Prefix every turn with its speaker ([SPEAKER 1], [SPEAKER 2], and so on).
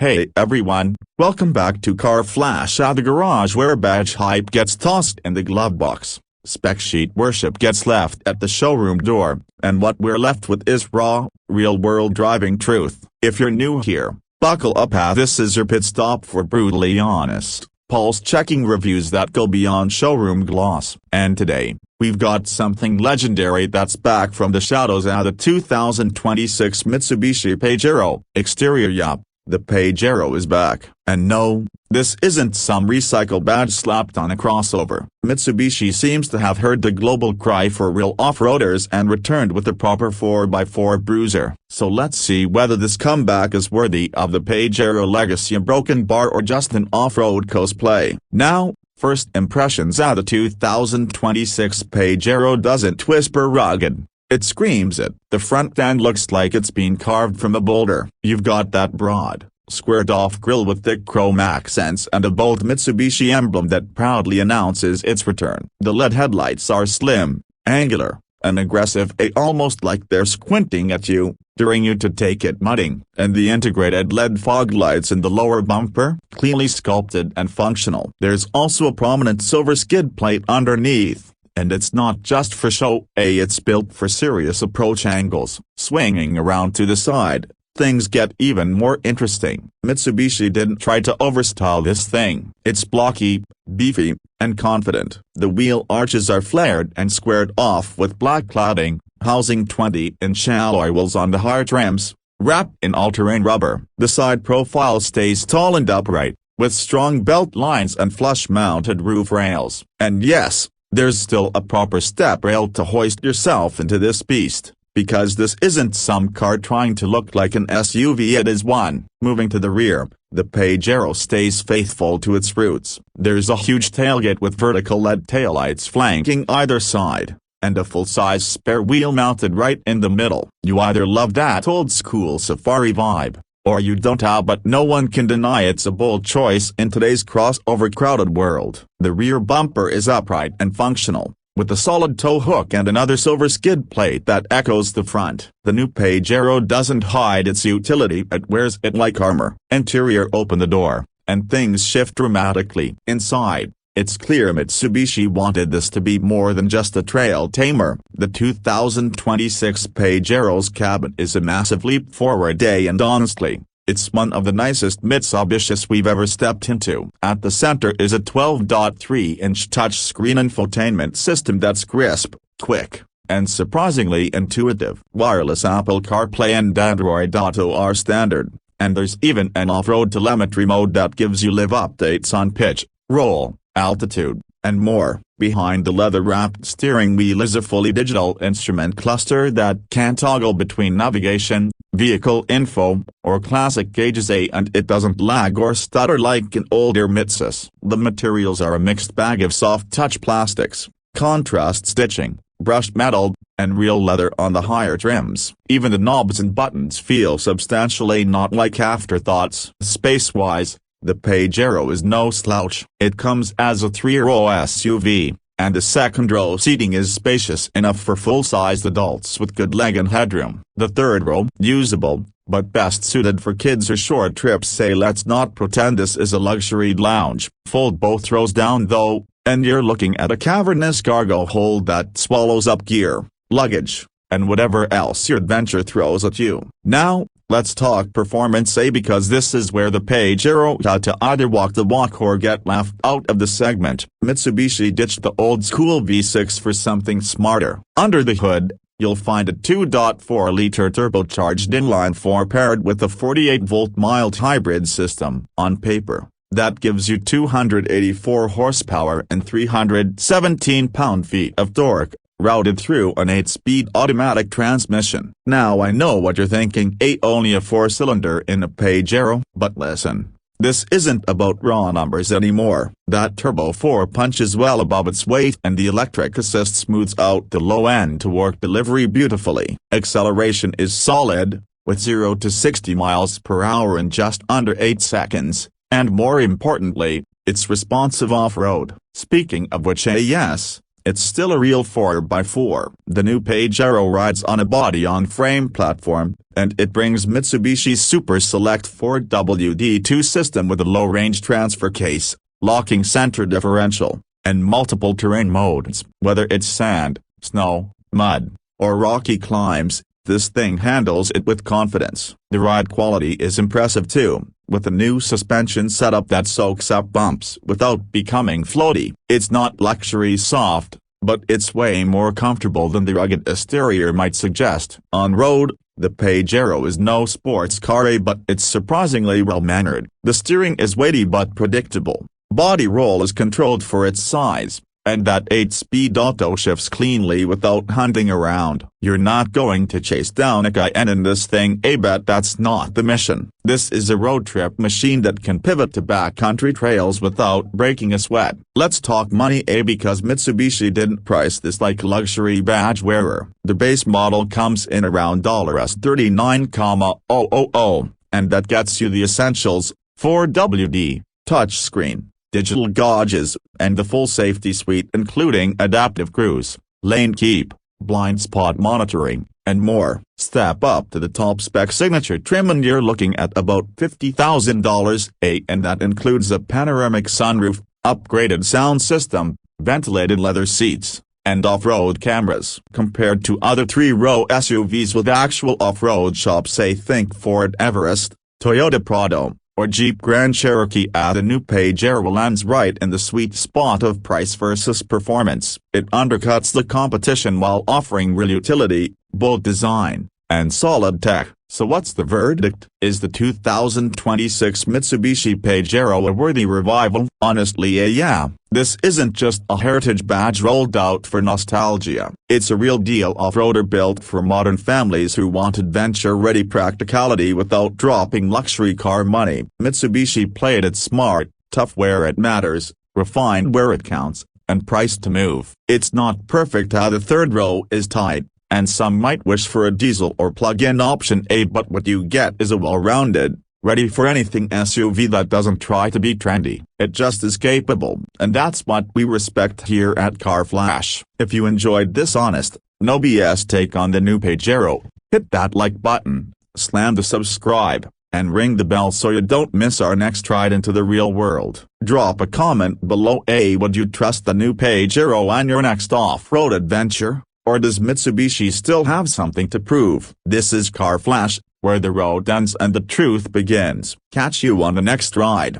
[SPEAKER 1] Hey everyone, welcome back to Car Flash at the garage, where badge hype gets tossed in the glove box, spec sheet worship gets left at the showroom door, and what we're left with is raw, real-world driving truth. If you're new here, buckle up, as this is your pit stop for brutally honest, pulse-checking reviews that go beyond showroom gloss. And today, we've got something legendary that's back from the shadows at the 2026 Mitsubishi Pajero. Exterior: yup, the Pajero is back. And no, this isn't some recycled badge slapped on a crossover. Mitsubishi seems to have heard the global cry for real off-roaders and returned with a proper 4x4 bruiser. So let's see whether this comeback is worthy of the Pajero legacy, a broken bar, or just an off-road cosplay. Now, first impressions at the 2026 Pajero doesn't whisper rugged. It screams it. The front end looks like it's been carved from a boulder. You've got that broad, squared-off grille with thick chrome accents and a bold Mitsubishi emblem that proudly announces its return. The LED headlights are slim, angular, and aggressive, almost like they're squinting at you, daring you to take it mudding. And the integrated LED fog lights in the lower bumper, cleanly sculpted and functional. There's also a prominent silver skid plate underneath. And it's not just for show, it's built for serious approach angles. Swinging around to the side, things get even more interesting. Mitsubishi didn't try to overstyle this thing. It's blocky, beefy, and confident. The wheel arches are flared and squared off with black cladding, housing 20-inch alloy wheels on the hard rims, wrapped in all-terrain rubber. The side profile stays tall and upright, with strong belt lines and flush-mounted roof rails. And yes, there's still a proper step rail to hoist yourself into this beast, because this isn't some car trying to look like an SUV, it is one. Moving to the rear, the Pajero stays faithful to its roots. There's a huge tailgate with vertical LED taillights flanking either side, and a full-size spare wheel mounted right in the middle. You either love that old-school safari vibe, or you don't, but no one can deny it's a bold choice in today's crossover-crowded world. The rear bumper is upright and functional, with a solid tow hook and another silver skid plate that echoes the front. The new Pajero doesn't hide its utility, it wears it like armor. Interior: open the door, and things shift dramatically. Inside, it's clear Mitsubishi wanted this to be more than just a trail tamer. The 2026 Pajero's cabin is a massive leap forward, and honestly, it's one of the nicest Mitsubishis we've ever stepped into. At the center is a 12.3-inch touchscreen infotainment system that's crisp, quick, and surprisingly intuitive. Wireless Apple CarPlay and Android Auto are standard, and there's even an off-road telemetry mode that gives you live updates on pitch, roll, altitude, and more. Behind the leather-wrapped steering wheel is a fully digital instrument cluster that can toggle between navigation, vehicle info, or classic gauges, and it doesn't lag or stutter like an older Mitsus. The materials are a mixed bag of soft-touch plastics, contrast stitching, brushed metal, and real leather on the higher trims. Even the knobs and buttons feel substantial, not like afterthoughts. Space-wise, the Pajero is no slouch. It comes as a 3-row SUV, and the second-row seating is spacious enough for full-sized adults with good leg and headroom. The third row, usable, but best suited for kids or short trips. Let's not pretend this is a luxury lounge. Fold both rows down though, and you're looking at a cavernous cargo hold that swallows up gear, luggage, and whatever else your adventure throws at you. Now, let's talk performance, because this is where the Pajero had to either walk the walk or get laughed out of the segment. Mitsubishi ditched the old-school V6 for something smarter. Under the hood, you'll find a 2.4-liter turbocharged inline-4 paired with a 48-volt mild hybrid system. On paper, that gives you 284 horsepower and 317 pound-feet of torque, routed through an 8-speed automatic transmission. Now I know what you're thinking, only a 4-cylinder in a Pajero? But listen, this isn't about raw numbers anymore. That Turbo 4 punches well above its weight, and the electric assist smooths out the low-end torque delivery beautifully. Acceleration is solid, with 0 to 60 miles per hour in just under 8 seconds, and more importantly, it's responsive off-road. Speaking of which, yes, it's still a real 4x4. The new Pajero rides on a body-on-frame platform, and it brings Mitsubishi's Super Select 4WD2 system with a low-range transfer case, locking center differential, and multiple terrain modes. Whether it's sand, snow, mud, or rocky climbs, this thing handles it with confidence. The ride quality is impressive too, with a new suspension setup that soaks up bumps without becoming floaty. It's not luxury soft, but it's way more comfortable than the rugged exterior might suggest. On road, the Pajero is no sports car, but it's surprisingly well-mannered. The steering is weighty but predictable. Body roll is controlled for its size, and that 8-speed auto shifts cleanly without hunting around. You're not going to chase down a Cayenne in this thing, but that's not the mission. This is a road trip machine that can pivot to backcountry trails without breaking a sweat. Let's talk money, because Mitsubishi didn't price this like a luxury badge wearer. The base model comes in around $39,000, and that gets you the essentials: 4WD, touchscreen, digital gauges, and the full safety suite including adaptive cruise, lane keep, blind spot monitoring, and more. Step up to the top spec signature trim and you're looking at about $50,000, and that includes a panoramic sunroof, upgraded sound system, ventilated leather seats, and off-road cameras. Compared to other three-row SUVs with actual off-road shops, say think Ford Everest, Toyota Prado, or Jeep Grand Cherokee, the new Pajero lands right in the sweet spot of price versus performance. It undercuts the competition while offering real utility, bold design, and solid tech. So what's the verdict? Is the 2026 Mitsubishi Pajero a worthy revival? Honestly, yeah. This isn't just a heritage badge rolled out for nostalgia. It's a real deal off-roader built for modern families who want adventure-ready practicality without dropping luxury car money. Mitsubishi played it smart, tough where it matters, refined where it counts, and priced to move. It's not perfect. The third row is tight, and some might wish for a diesel or plug-in option, but what you get is a well-rounded, ready-for-anything SUV that doesn't try to be trendy. It just is capable, and that's what we respect here at Car Flash. If you enjoyed this honest, no BS take on the new Pajero, hit that like button, slam the subscribe, and ring the bell so you don't miss our next ride into the real world. Drop a comment below. Would you trust the new Pajero on your next off-road adventure? Or does Mitsubishi still have something to prove? This is Car Flash, where the road ends and the truth begins. Catch you on the next ride.